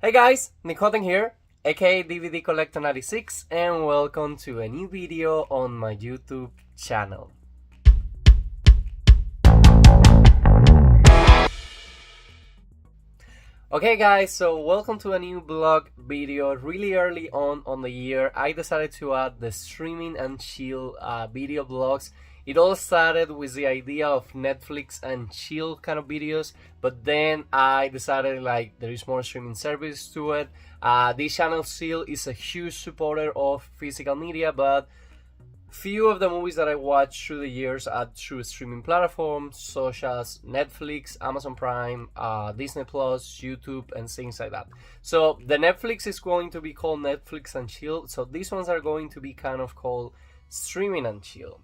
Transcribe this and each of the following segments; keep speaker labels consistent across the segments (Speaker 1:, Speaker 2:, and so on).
Speaker 1: Hey guys, Nick Halden here, aka DVD Collector 96, and welcome to a new video on my YouTube channel. Okay guys, so welcome to a new vlog video. Really early on the year, I decided to add the streaming and chill video vlogs. It all started with the idea of Netflix and chill kind of videos, but then I decided like there is more streaming service to it. This channel still is a huge supporter of physical media, but few of the movies that I watched through the years are through streaming platforms such as Netflix, Amazon Prime, Disney Plus, YouTube, and things like that. So the Netflix is going to be called Netflix and Chill. So these ones are going to be kind of called Streaming and Chill.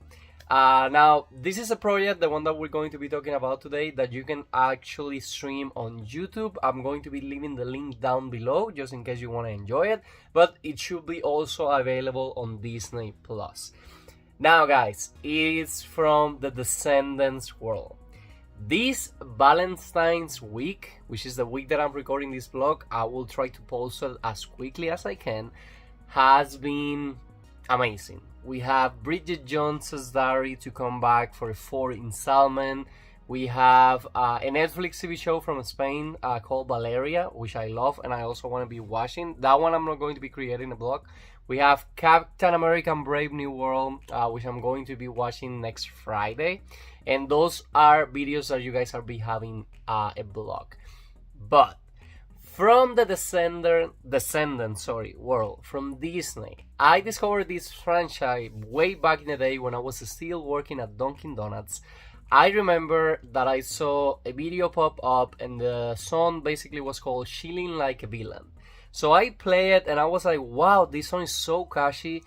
Speaker 1: Now, this is a project, the one that we're going to be talking about today, that you can actually stream on YouTube. I'm going to be leaving the link down below just in case you want to enjoy it, but it should be also available on Disney Plus. Now guys, it's from the Descendants world. This Valentine's week, which is the week that I'm recording this vlog, I will try to post it as quickly as I can, has been amazing. We have Bridget Jones's Diary to come back for a 4th installment. We have a Netflix TV show from Spain called Valeria, which I love and I also want to be watching. That one I'm not going to be creating a vlog. We have Captain America Brave New World, which I'm going to be watching next Friday. And those are videos that you guys will be having a vlog. But from the Descendants world, from Disney, I discovered this franchise way back in the day when I was still working at Dunkin' Donuts. I remember that I saw a video pop up and the song basically was called Chilling Like a Villain. So I play it and I was like, wow, this song is so catchy.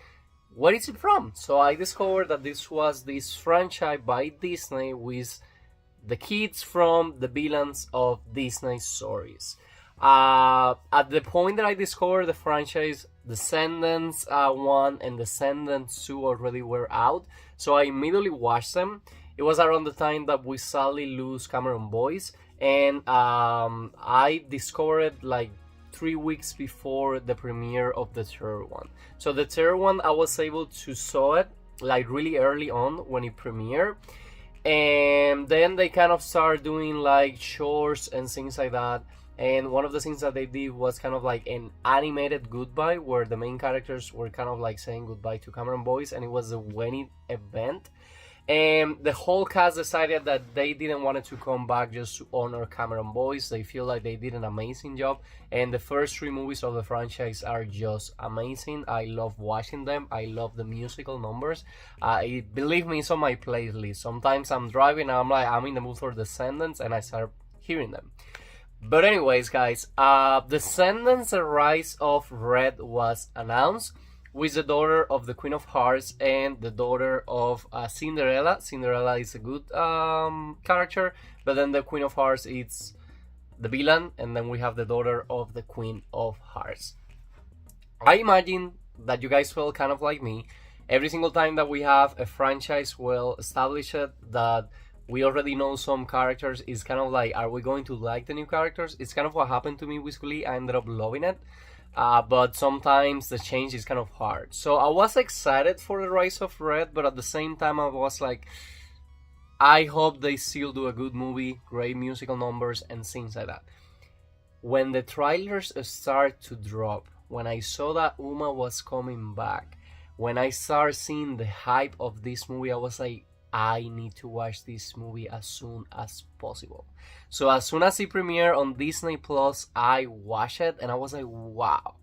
Speaker 1: Where is it from? So I discovered that this was this franchise by Disney with the kids from the villains of Disney stories. At the point that I discovered the franchise, Descendants 1 and Descendants 2 already were out, so I immediately watched them. It was around the time that we sadly lose Cameron Boyce, and I discovered like 3 weeks before the premiere of the third one. So the third one, I was able to saw it like really early on when it premiered, and then they kind of started doing like shorts and things like that. And one of the things that they did was kind of like an animated goodbye where the main characters were kind of like saying goodbye to Cameron Boyce, and it was a wedding event. And the whole cast decided that they didn't want to come back just to honor Cameron Boyce. They feel like they did an amazing job. And the first 3 movies of the franchise are just amazing. I love watching them. I love the musical numbers. Believe me, it's on my playlist. Sometimes I'm driving and I'm in the mood for Descendants and I start hearing them. But anyways, guys, Descendants: The Rise of Red was announced with the daughter of the Queen of Hearts and the daughter of Cinderella. Cinderella is a good character, but then the Queen of Hearts is the villain, and then we have the daughter of the Queen of Hearts. I imagine that you guys feel kind of like me. Every single time that we have a franchise well established that we already know some characters, is kind of like, are we going to like the new characters? It's kind of what happened to me with Glee. I ended up loving it, but sometimes the change is kind of hard. So I was excited for the Rise of Red, but at the same time I was like, I hope they still do a good movie, great musical numbers and things like that. When the trailers start to drop, when I saw that Uma was coming back, when I started seeing the hype of this movie, I was like, I need to watch this movie as soon as possible. So as soon as it premiered on Disney Plus, I watched it and I was like, wow.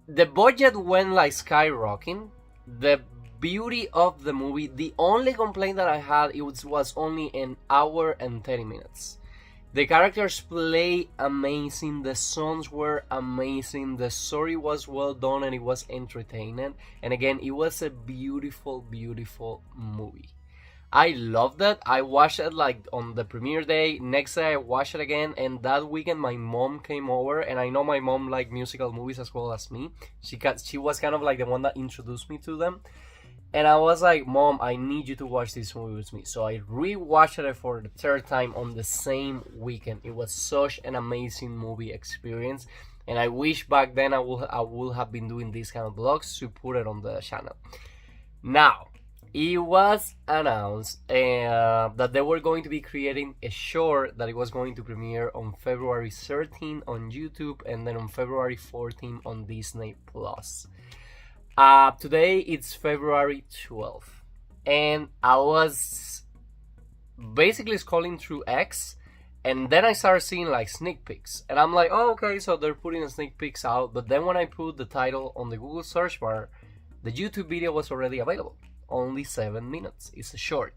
Speaker 1: The budget went like skyrocketing. The beauty of the movie, the only complaint that I had, it was only an hour and 30 minutes. The characters play amazing, the songs were amazing, the story was well done and it was entertaining. And again, it was a beautiful, beautiful movie. I loved it. I watched it like on the premiere day. Next day I watched it again, and that weekend my mom came over, and I know my mom liked musical movies as well as me. She was kind of like the one that introduced me to them. And I was like, Mom, I need you to watch this movie with me. So I rewatched it for the third time on the same weekend. It was such an amazing movie experience. And I wish back then I would have been doing these kind of vlogs to put it on the channel. Now, it was announced that they were going to be creating a short that it was going to premiere on February 13 on YouTube and then on February 14 on Disney Plus. Today it's February 12th, and I was basically scrolling through X, and then I started seeing like sneak peeks, and I'm like, oh, okay, so they're putting sneak peeks out. But then when I put the title on the Google search bar, the YouTube video was already available. Only 7 minutes. It's a short.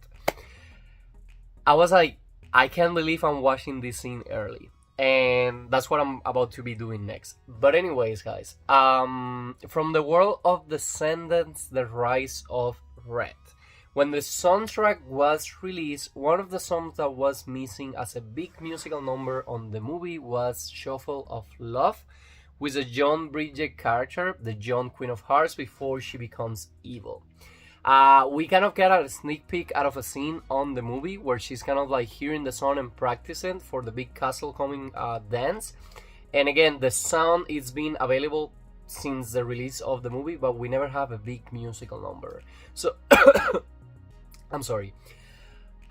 Speaker 1: I was like, I can't believe I'm watching this scene early. And that's what I'm about to be doing next. But anyways, guys, from the world of Descendants, the Rise of Red. When the soundtrack was released, one of the songs that was missing as a big musical number on the movie was Shuffle of Love, with the John Bridget character, the John Queen of Hearts, before she becomes evil. We kind of get a sneak peek out of a scene on the movie where she's kind of like hearing the song and practicing for the big Castlecoming dance. And again, the sound is been available since the release of the movie, but we never have a big musical number. So, I'm sorry.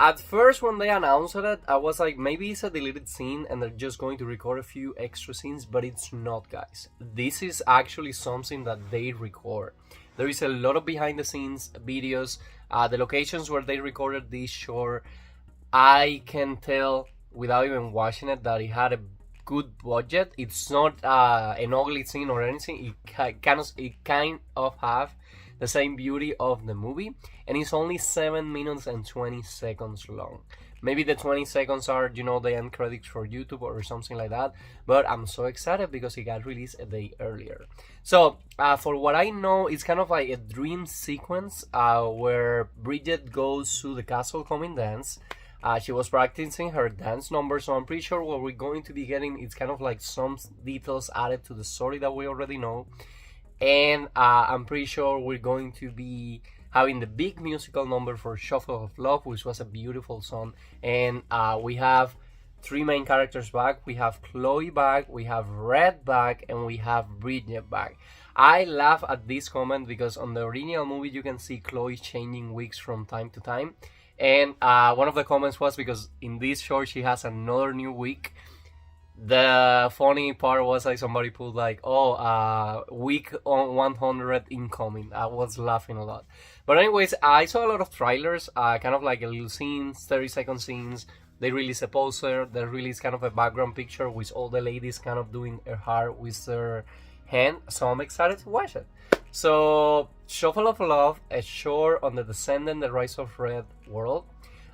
Speaker 1: At first, when they announced it, I was like, maybe it's a deleted scene and they're just going to record a few extra scenes, but it's not, guys. This is actually something that they record. There is a lot of behind the scenes videos, the locations where they recorded this short. I can tell without even watching it that it had a good budget. It's not an ugly scene or anything. It kind of have the same beauty of the movie, and it's only 7 minutes and 20 seconds long. Maybe the 20 seconds are, the end credits for YouTube or something like that. But I'm so excited because it got released a day earlier. So, for what I know, it's kind of like a dream sequence where Bridget goes to the Castlecoming dance. She was practicing her dance number, so I'm pretty sure what we're going to be getting is kind of like some details added to the story that we already know. And I'm pretty sure we're going to be having the big musical number for Shuffle of Love, which was a beautiful song. And we have 3 main characters back. We have Chloe back, we have Red back, and we have Bridget back. I laugh at this comment because on the original movie you can see Chloe changing wigs from time to time. And one of the comments was because in this short she has another new wig. The funny part was like somebody put like, week on 100 incoming. I was laughing a lot. But anyways, I saw a lot of trailers, kind of like a little scenes, 30-second scenes. They released a poster, they released kind of a background picture with all the ladies kind of doing their hair with their hand. So I'm excited to watch it. So, Shuffle of Love, a short on the Descendants, the Rise of Red world.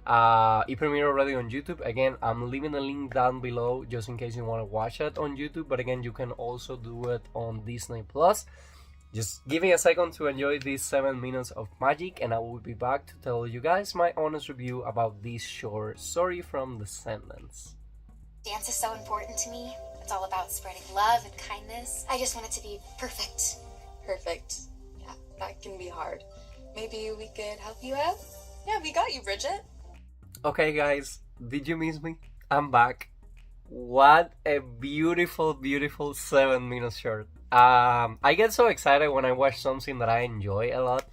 Speaker 1: It premiered already on YouTube. Again, I'm leaving the link down below just in case you want to watch it on YouTube. But again, you can also do it on Disney Plus. Just give me a second to enjoy these 7 minutes of magic, and I will be back to tell you guys my honest review about this short story from Descendants.
Speaker 2: Dance is so important to me. It's all about spreading love and kindness. I just want it to be perfect.
Speaker 3: Perfect. Yeah, that can be hard. Maybe we could help you out? Yeah, we got you, Bridget.
Speaker 1: Okay, guys, did you miss me? I'm back. What a beautiful, beautiful 7 minutes short. I get so excited when I watch something that I enjoy a lot.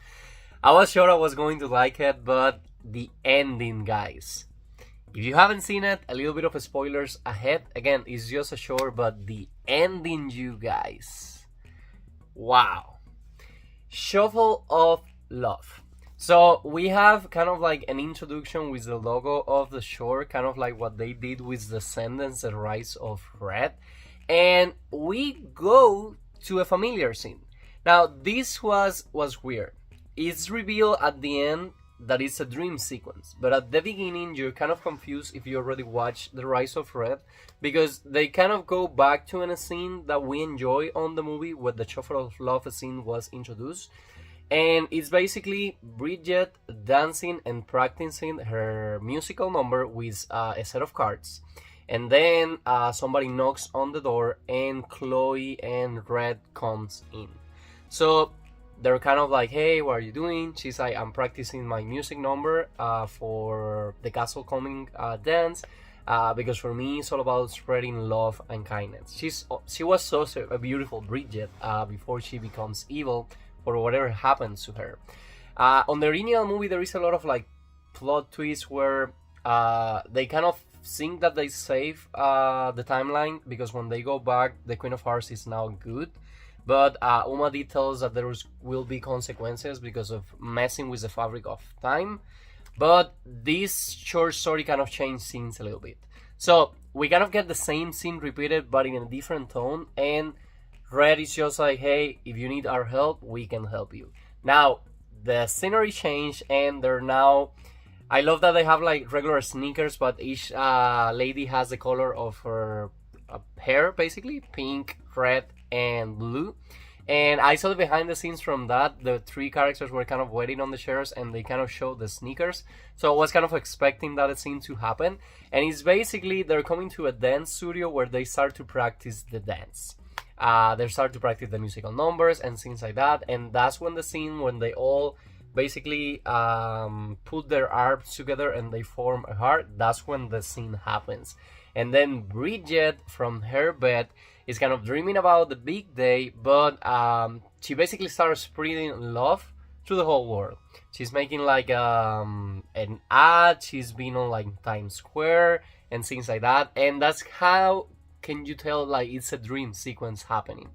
Speaker 1: I was sure I was going to like it, but the ending, guys. If you haven't seen it, a little bit of spoilers ahead. Again, it's just a short, but the ending, you guys. Wow. Shuffle of Love. So we have kind of like an introduction with the logo of the short, kind of like what they did with Descendants, the Rise of Red. And we go to a familiar scene. Now, this was weird. It's revealed at the end that it's a dream sequence. But at the beginning, you're kind of confused if you already watched The Rise of Red, because they kind of go back to a scene that we enjoy on the movie where the Shuffle of Love scene was introduced. And it's basically Bridget dancing and practicing her musical number with a set of cards. And then somebody knocks on the door and Chloe and Red comes in. So they're kind of like, hey, what are you doing? She's like, I'm practicing my music number for the Castlecoming dance. Because for me, it's all about spreading love and kindness. She was such a beautiful Bridget before she becomes evil or whatever happens to her. On the original movie, there is a lot of like plot twists where they kind of think that they save the timeline, because when they go back, the Queen of Hearts is now good. But Uma tells that will be consequences because of messing with the fabric of time. But this short story kind of changed scenes a little bit. So we kind of get the same scene repeated, but in a different tone. And Red is just like, hey, if you need our help, we can help you. Now, the scenery changed, and they're now... I love that they have like regular sneakers, but each lady has the color of her hair, basically. Pink, red, and blue. And I saw the behind the scenes from that. The three characters were kind of waiting on the chairs, and they kind of showed the sneakers. So I was kind of expecting that scene to happen. And it's basically they're coming to a dance studio where they start to practice the dance. They start to practice the musical numbers and things like that. And that's when the scene when they all basically put their arms together and they form a heart. That's when the scene happens. And then Bridget from her bed is kind of dreaming about the big day, but she basically starts spreading love to the whole world. She's making like an ad, she's been on like Times Square and things like that, and that's how can you tell like it's a dream sequence happening.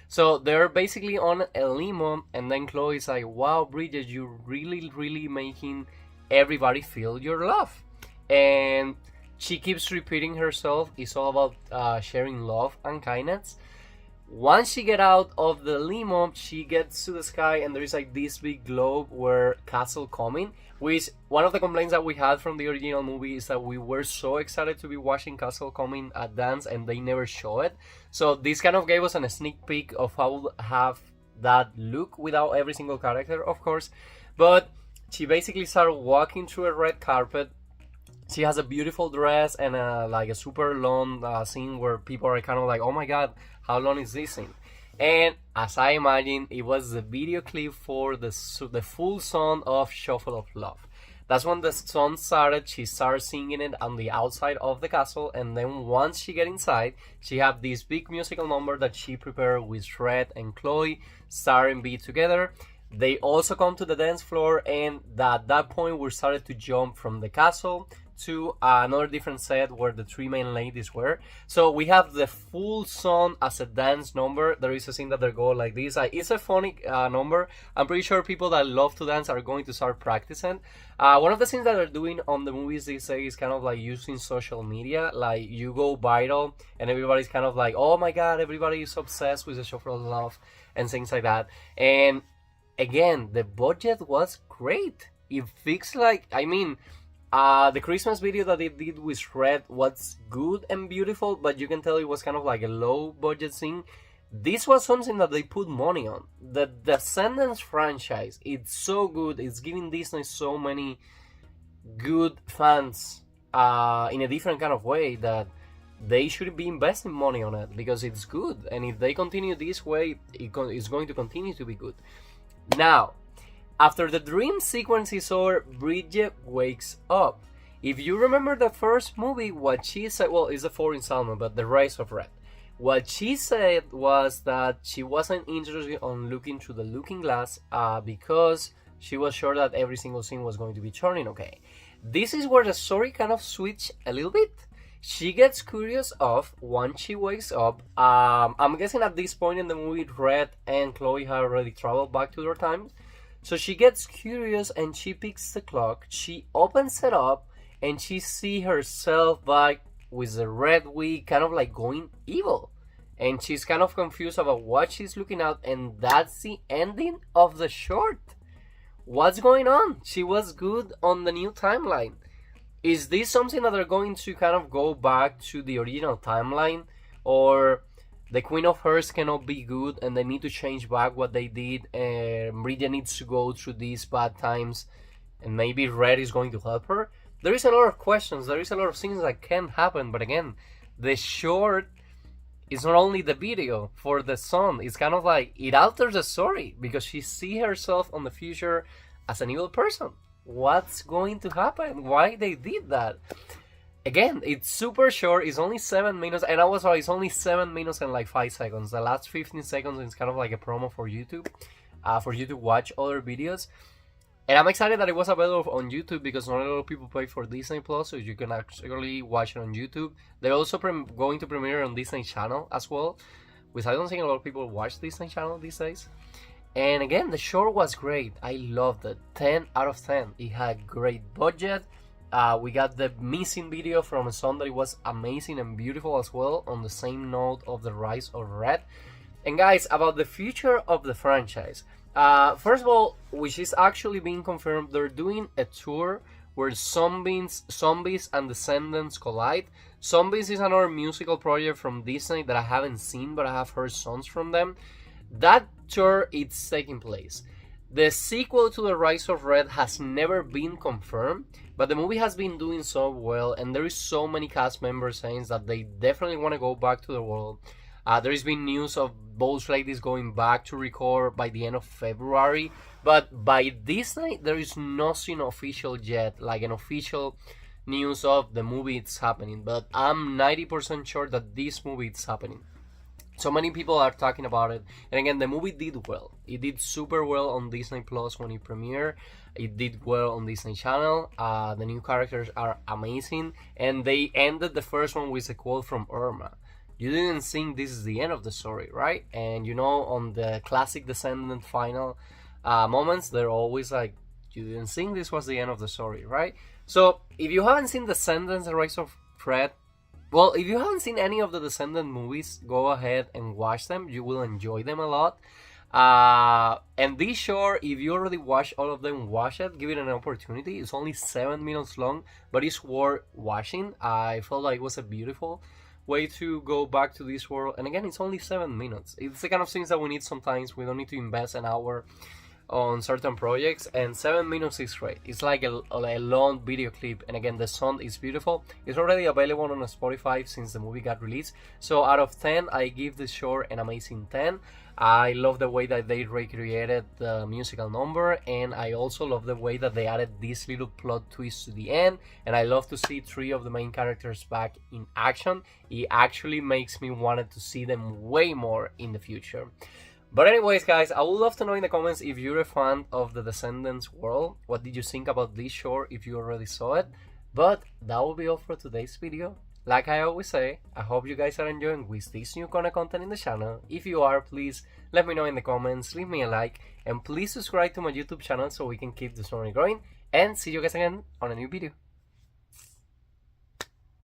Speaker 1: So they're basically on a limo, and then Chloe's like, wow, Bridget, you're really making everybody feel your love. And she keeps repeating herself, it's all about sharing love and kindness. Once she gets out of the limo, she gets to the sky, and there is like this big globe where Castlecoming, which one of the complaints that we had from the original movie is that we were so excited to be watching Castlecoming at dance, and they never show it. So this kind of gave us a sneak peek of how we'll have that look without every single character, of course. But she basically started walking through a red carpet. She has a beautiful dress and like a super long scene where people are kind of like, oh my god, how long is this scene? And as I imagine, it was the video clip for the full song of Shuffle of Love. That's when the song started. She started singing it on the outside of the castle, and then once she get inside, she have this big musical number that she prepared with Red and Chloe, Star and B together. They also come to the dance floor, and at that point we started to jump from the castle to another different set where the three main ladies were. So we have the full song as a dance number. There is a scene that they go like this. It's a funny number. I'm pretty sure people that love to dance are going to start practicing. One of the things that they're doing on the movies these days is kind of like using social media. Like you go viral and everybody's kind of like, oh my god, everybody is obsessed with the Shuffle of Love and things like that. And again, the budget was great. It fixed like, I mean, the Christmas video that they did with Red was good and beautiful, but you can tell it was kind of like a low budget thing. This was something that they put money on. The Descendants franchise, it's so good. It's giving Disney so many good fans in a different kind of way that they should be investing money on it because it's good. And if they continue this way, it's going to continue to be good. Now, after the dream sequence is over, Bridget wakes up. If you remember the first movie, what she said, well, it's the fourth installment, but The Rise of Red. What she said was that she wasn't interested on looking through the looking glass because she was sure that every single scene was going to be turning okay. This is where the story kind of switched a little bit. She gets curious of once she wakes up. I'm guessing at this point in the movie, Red and Chloe have already traveled back to their time. So she gets curious and she picks the clock, she opens it up, and she sees herself back with the red wig, kind of like going evil. And she's kind of confused about what she's looking at, and that's the ending of the short. What's going on? She was good on the new timeline. Is this something that they're going to kind of go back to the original timeline? Or the Queen of Hearts cannot be good and they need to change back what they did, and Bridget needs to go through these bad times and maybe Red is going to help her? There is a lot of questions, there is a lot of things that can happen, but again, the short it's not only the video for the son, it's kind of like it alters the story because she see herself on the future as an evil person. What's going to happen? Why they did that? Again, it's super short. It's only 7 minutes, and I was right. It's only 7 minutes and like 5 seconds. The last 15 seconds is kind of like a promo for YouTube, for you to watch other videos. And I'm excited that it was available on YouTube because not a lot of people pay for Disney Plus, so you can actually watch it on YouTube. They're also going to premiere on Disney Channel as well, which I don't think a lot of people watch Disney Channel these days. And again, the short was great. I loved it. 10 out of 10. It had great budget. We got the missing video from a song that it was amazing and beautiful as well, on the same note of the Rise of Red. And guys, about the future of the franchise. First of all, which is actually being confirmed, they're doing a tour where zombies and Descendants collide. Zombies is another musical project from Disney that I haven't seen, but I have heard songs from them. That tour is taking place. The sequel to The Rise of Red has never been confirmed, but the movie has been doing so well, and there is so many cast members saying that they definitely want to go back to the world. There has been news of both ladies going back to record by the end of February, but by Disney there is nothing official yet, like an official news of the movie it's happening, but I'm 90% sure that this movie is happening. So many people are talking about it, and again, the movie did well. It did super well on Disney Plus when it premiered. It did well on Disney Channel. The new characters are amazing, and they ended the first one with a quote from Irma. You didn't think this is the end of the story, right? And you know, on the classic Descendant final moments, they're always like, you didn't think this was the end of the story, right? So if you haven't seen Descendants: The Rise of Red, well, if you haven't seen any of the Descendant movies, go ahead and watch them. You will enjoy them a lot. And be sure, if you already watched all of them, watch it. Give it an opportunity. It's only 7 minutes long, but it's worth watching. I felt like it was a beautiful way to go back to this world. And again, it's only 7 minutes. It's the kind of things that we need sometimes. We don't need to invest an hour on certain projects, and 7 minutes is great. It's like a long video clip, and again, the sound is beautiful. It's already available on Spotify since the movie got released. So out of 10, I give this short an amazing 10. I love the way that they recreated the musical number, and I also love the way that they added this little plot twist to the end, and I love to see 3 of the main characters back in action. It actually makes me want to see them way more in the future. But anyways, guys, I would love to know in the comments if you're a fan of the Descendants world. What did you think about this short if you already saw it? But that will be all for today's video. Like I always say, I hope you guys are enjoying with this new kind of content in the channel. If you are, please let me know in the comments, leave me a like, and please subscribe to my YouTube channel so we can keep the story growing. And see you guys again on a new video.